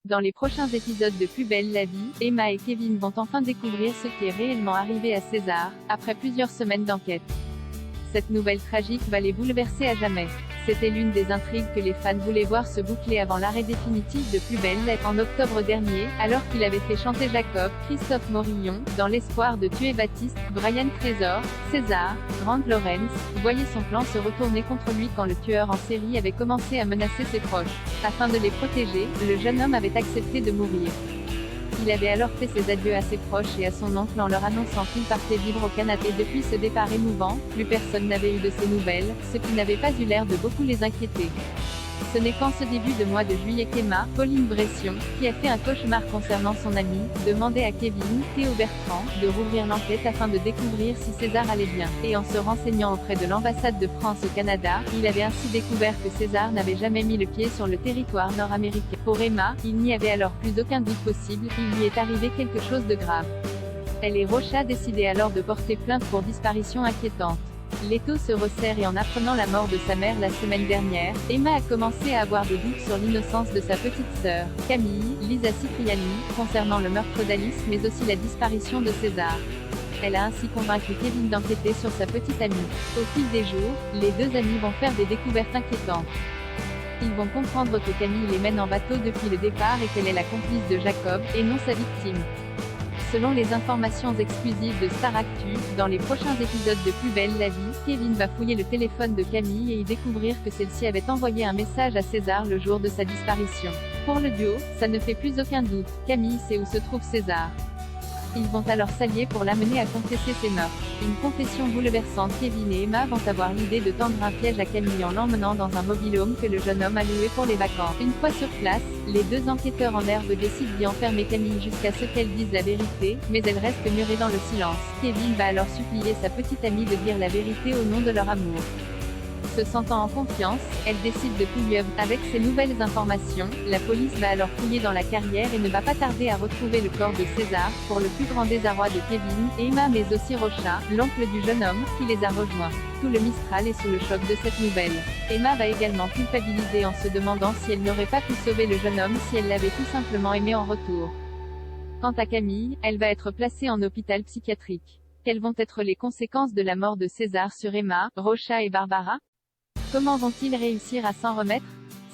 Dans les prochains épisodes de Plus belle la vie, Emma et Kevin vont enfin découvrir ce qui est réellement arrivé à César, après plusieurs semaines d'enquête. Cette nouvelle tragique va les bouleverser à jamais. C'était l'une des intrigues que les fans voulaient voir se boucler avant l'arrêt définitif de Plus belle la vie en octobre dernier, alors qu'il avait fait chanter Jacob, Christophe Morillon, dans l'espoir de tuer Baptiste, Brian Trésor, César, Grant Lawrence, voyait son plan se retourner contre lui quand le tueur en série avait commencé à menacer ses proches. Afin de les protéger, le jeune homme avait accepté de mourir. Il avait alors fait ses adieux à ses proches et à son oncle en leur annonçant qu'il partait vivre au Canada. Et depuis ce départ émouvant, plus personne n'avait eu de ses nouvelles, ce qui n'avait pas eu l'air de beaucoup les inquiéter. Ce n'est qu'en ce début de mois de juillet qu'Emma, Pauline Bression, qui a fait un cauchemar concernant son ami, demandait à Kevin, Théo Bertrand, de rouvrir l'enquête afin de découvrir si César allait bien. Et en se renseignant auprès de l'ambassade de France au Canada, il avait ainsi découvert que César n'avait jamais mis le pied sur le territoire nord-américain. Pour Emma, il n'y avait alors plus aucun doute possible, il lui est arrivé quelque chose de grave. Elle et Rocha décidaient alors de porter plainte pour disparition inquiétante. L'étau se resserre et en apprenant la mort de sa mère la semaine dernière, Emma a commencé à avoir des doutes sur l'innocence de sa petite sœur, Camille, Lisa Cipriani, concernant le meurtre d'Alice mais aussi la disparition de César. Elle a ainsi convaincu Kevin d'enquêter sur sa petite amie. Au fil des jours, les deux amis vont faire des découvertes inquiétantes. Ils vont comprendre que Camille les mène en bateau depuis le départ et qu'elle est la complice de Jacob, et non sa victime. Selon les informations exclusives de Star Actu, dans les prochains épisodes de Plus belle la vie, Kevin va fouiller le téléphone de Camille et y découvrir que celle-ci avait envoyé un message à César le jour de sa disparition. Pour le duo, ça ne fait plus aucun doute, Camille sait où se trouve César. Ils vont alors s'allier pour l'amener à confesser ses meurtres. Une confession bouleversante. Kevin et Emma vont avoir l'idée de tendre un piège à Camille en l'emmenant dans un mobil-home que le jeune homme a loué pour les vacances. Une fois sur place, les deux enquêteurs en herbe décident d'y enfermer Camille jusqu'à ce qu'elle dise la vérité, mais elle reste murée dans le silence. Kevin va alors supplier sa petite amie de dire la vérité au nom de leur amour. Se sentant en confiance, elle décide de tout lui avouer. Avec ces nouvelles informations, la police va alors fouiller dans la carrière et ne va pas tarder à retrouver le corps de César, pour le plus grand désarroi de Kevin, Emma mais aussi Rocha, l'oncle du jeune homme, qui les a rejoints. Tout le Mistral est sous le choc de cette nouvelle. Emma va également culpabiliser en se demandant si elle n'aurait pas pu sauver le jeune homme si elle l'avait tout simplement aimé en retour. Quant à Camille, elle va être placée en hôpital psychiatrique. Quelles vont être les conséquences de la mort de César sur Emma, Rocha et Barbara? Comment vont-ils réussir à s'en remettre?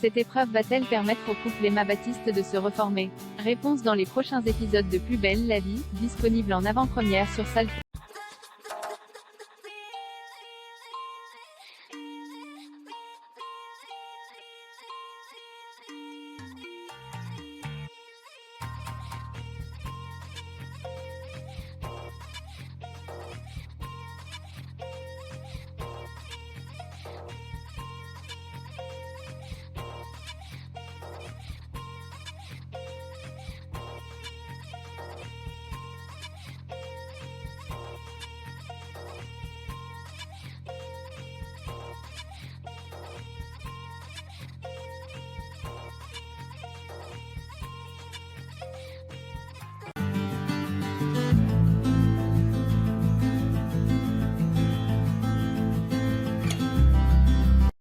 Cette épreuve va-t-elle permettre au couple Emma-Baptiste de se reformer? Réponse dans les prochains épisodes de Plus belle la vie, disponible en avant-première sur Salto.